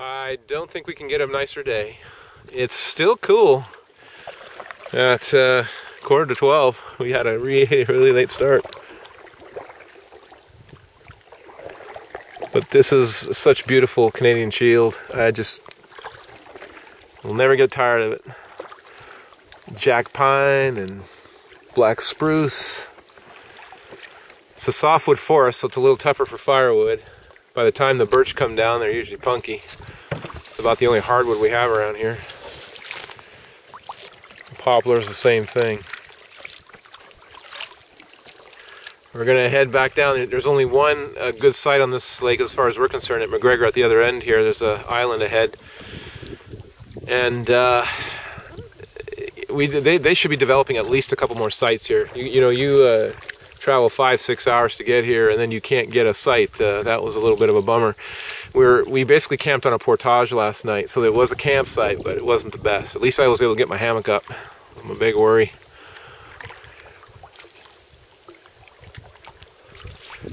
I don't think we can get a nicer day. It's still cool. At 11:45, we had a really late start. But this is such beautiful Canadian Shield. I just will never get tired of it. Jack pine and black spruce. It's a softwood forest, so it's a little tougher for firewood. By the time the birch come down, they're usually punky. It's about the only hardwood we have around here. Poplar is the same thing. We're gonna head back down. There's only one good site on this lake as far as we're concerned at McGregor at the other end here. There's an island ahead. And they should be developing at least a couple more sites here. You travel 5-6 hours to get here, and then you can't get a site. That was a little bit of a bummer. We basically camped on a portage last night, so it was a campsite, but it wasn't the best. At least I was able to get my hammock up. I'm a big worry.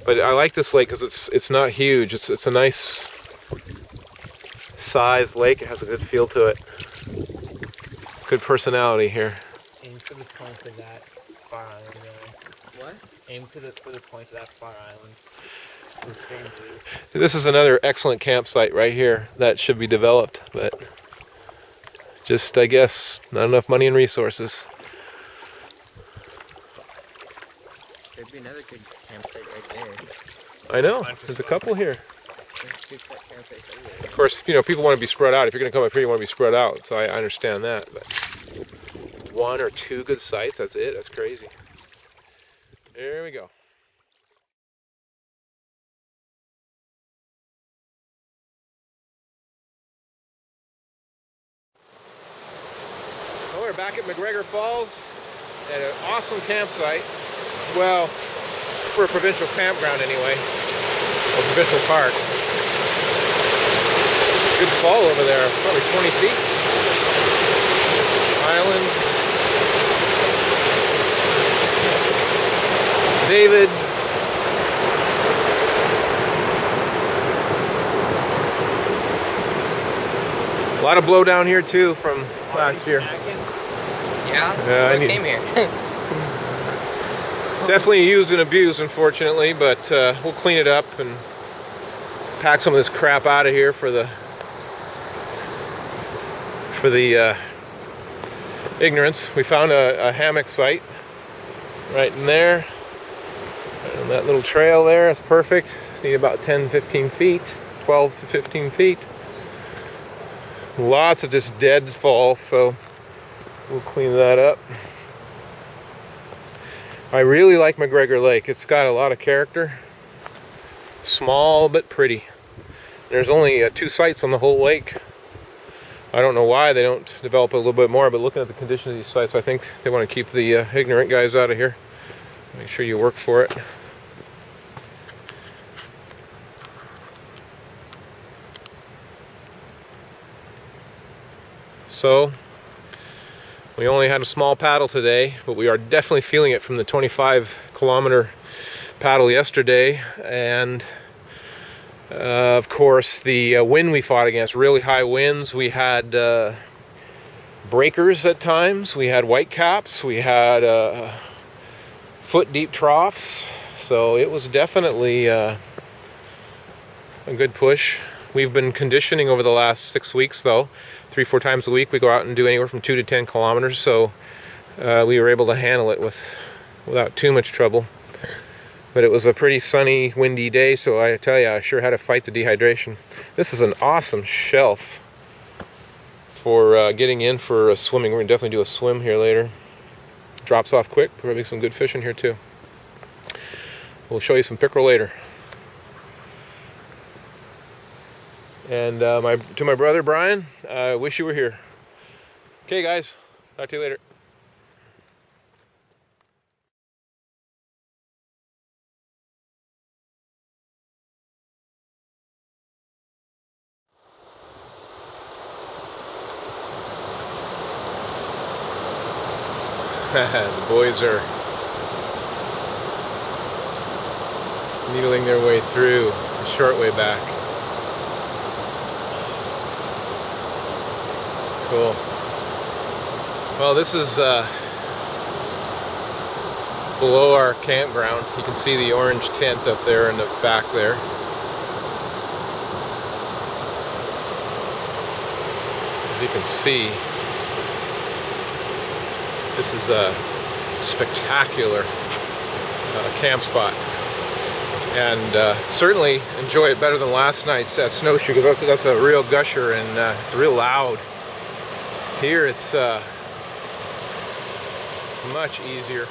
But I like this lake because it's not huge. It's a nice size lake. It has a good feel to it. Good personality here. Aim for the point of that far island. What? Aim for the point of that far island. This is another excellent campsite right here that should be developed, but just, I guess, not enough money and resources. There'd be another good campsite right there. I know, there's a couple here. Of course, people want to be spread out. If you're going to come up here, you want to be spread out, so I understand that. But 1 or 2 good sites, that's it. That's crazy. There we go. Well, we're back at McGregor Falls at an awesome campsite. Well, for a provincial campground anyway, or provincial park. Good fall over there, probably 20 feet. Island. David. A lot of blow down here too from last year. Yeah, that's why I came here. Definitely used and abused, unfortunately, but we'll clean it up and pack some of this crap out of here for the ignorance. We found a hammock site right in there, and that little trail there is perfect. Just need about 10-15 feet, 12 to 15 feet. Lots of just deadfall, so we'll clean that up. I really like McGregor Lake. It's got a lot of character. Small but pretty. There's only 2 sites on the whole lake. I don't know why they don't develop a little bit more, but looking at the condition of these sites, I think they want to keep the ignorant guys out of here. Make sure you work for it. So, we only had a small paddle today, but we are definitely feeling it from the 25-kilometer paddle yesterday. And of course, the wind we fought against, really high winds. We had breakers at times. We had whitecaps. We had foot-deep troughs. So it was definitely a good push. We've been conditioning over the last 6 weeks, though. 3-4 times a week we go out and do anywhere from 2 to 10 kilometers, so we were able to handle it without too much trouble. But it was a pretty sunny, windy day, so I tell you, I sure had to fight the dehydration. This is an awesome shelf for getting in for swimming. We're gonna definitely do a swim here later. Drops off quick. Probably some good fish in here too. We'll show you some pickerel later. And to my brother Brian, I wish you were here. Okay guys, talk to you later. The boys are needling their way through the short way back. Cool. Well, this is below our campground. You can see the orange tent up there in the back there. As you can see, this is a spectacular camp spot. And certainly enjoy it better than last night's at Snowshoe, because that's a real gusher, and it's real loud. Here it's much easier.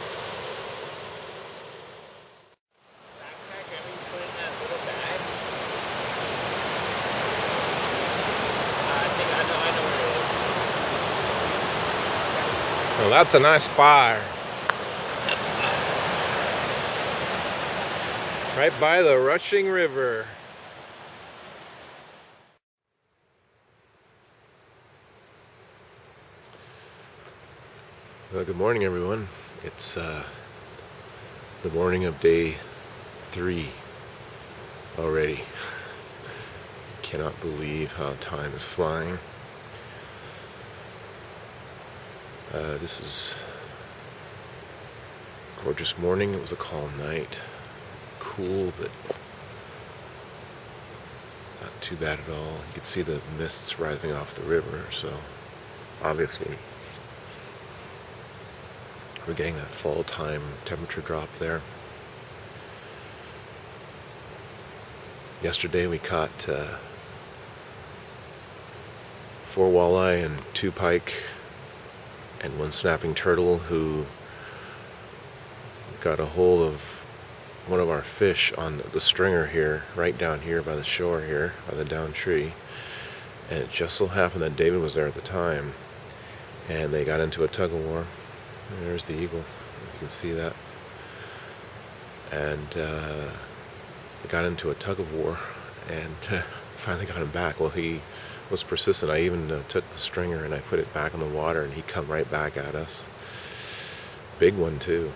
Well, that's a nice fire. Right by the rushing river. Well, good morning, everyone. It's the morning of day 3 already. Cannot believe how time is flying. This is a gorgeous morning. It was a calm night. Cool, but not too bad at all. You can see the mists rising off the river, so obviously we're getting that fall time temperature drop there. Yesterday we caught 4 walleye and 2 pike and 1 snapping turtle, who got a hold of one of our fish on the stringer here, right down here by the shore here, by the down tree. And it just so happened that David was there at the time, and they got into a tug of war. And there's the eagle, if you can see that. And they got into a tug of war, and finally got him back. Well, he was persistent. I even took the stringer and I put it back in the water, and he come right back at us. Big one too.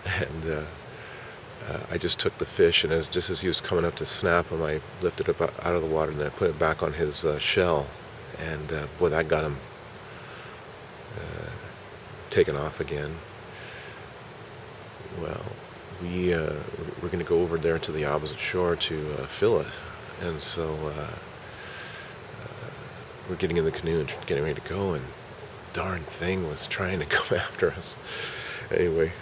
And I just took the fish, and just as he was coming up to snap him, I lifted it up out of the water and I put it back on his shell, and boy, that got him taken off again. Well, we're going to go over there to the opposite shore to fill it, and so we're getting in the canoe and getting ready to go, and darn thing was trying to come after us. Anyway,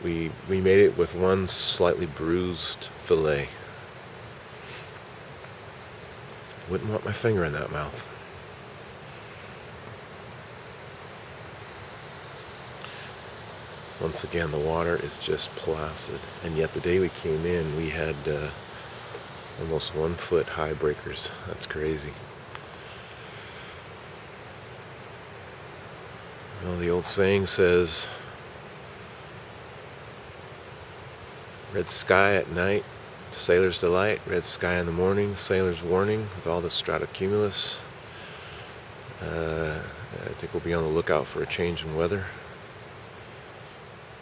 we made it with 1 slightly bruised fillet. Wouldn't want my finger in that mouth. Once again, the water is just placid, and yet the day we came in, we had almost 1 foot high breakers. That's crazy. Well, the old saying says, red sky at night, sailor's delight. Red sky in the morning, sailor's warning. With all the stratocumulus, I think we'll be on the lookout for a change in weather.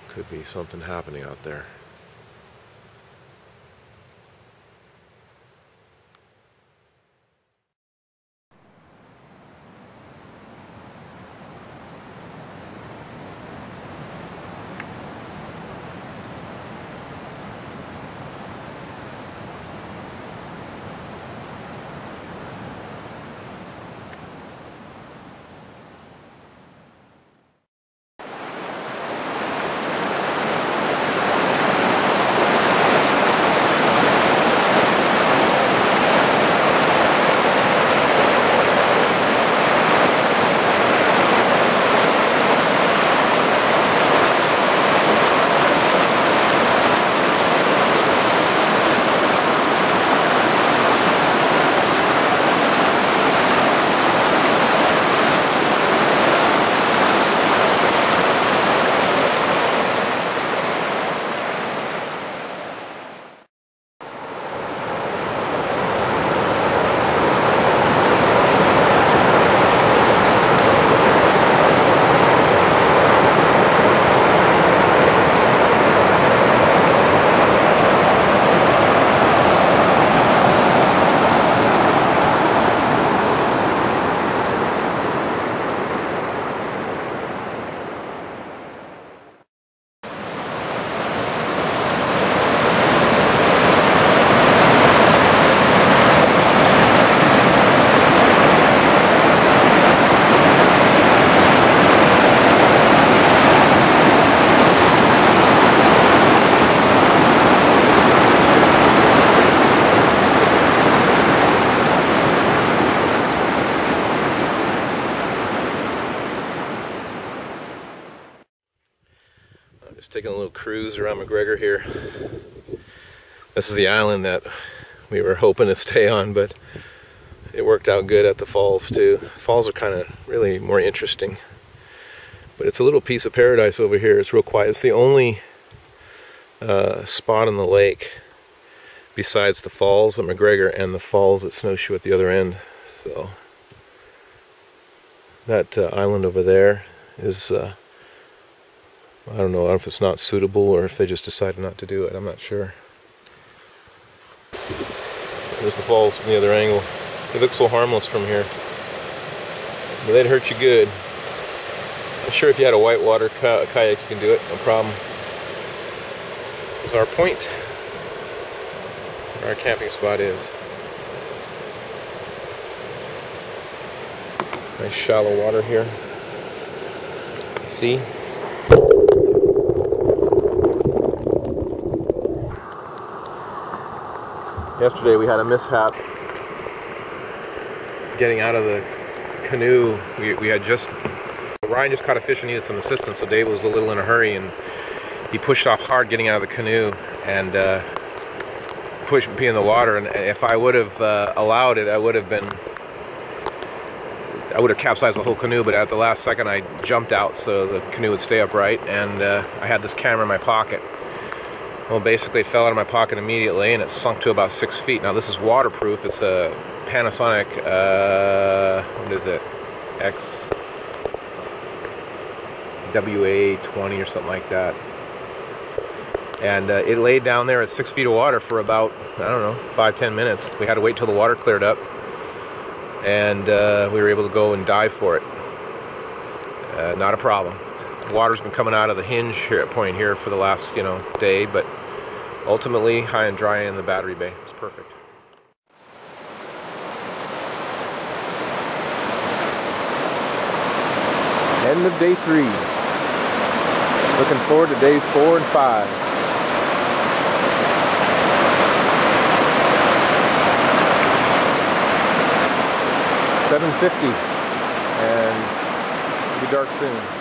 Could be something happening out there. cruise around McGregor here. This is the island that we were hoping to stay on, but it worked out good at the falls too. Falls are kind of really more interesting. But it's a little piece of paradise over here. It's real quiet. It's the only spot on the lake besides the falls at McGregor and the falls at Snowshoe at the other end. So that island over there is, I don't know if it's not suitable or if they just decided not to do it. I'm not sure. There's the falls from the other angle. They look so harmless from here, but they'd hurt you good. I'm sure if you had a whitewater kayak, you can do it, no problem. This is our point, where our camping spot is. Nice shallow water here. See? Yesterday we had a mishap getting out of the canoe. We had just, Ryan just caught a fish and needed some assistance, so Dave was a little in a hurry and he pushed off hard getting out of the canoe and pushed me in the water. And if I would have allowed it, I would have capsized the whole canoe, but at the last second I jumped out so the canoe would stay upright, and I had this camera in my pocket. Well, basically it fell out of my pocket immediately and it sunk to about 6 feet. Now this is waterproof. It's a Panasonic, what is it? XWA20 or something like that. And it laid down there at 6 feet of water for about, I don't know, 5-10 minutes. We had to wait till the water cleared up, and we were able to go and dive for it. Not a problem. The water's been coming out of the hinge here at point here for the last, day, but ultimately high and dry in the battery bay. It's perfect. End of day 3. Looking forward to days 4 and 5. $7:50, and it'll be dark soon.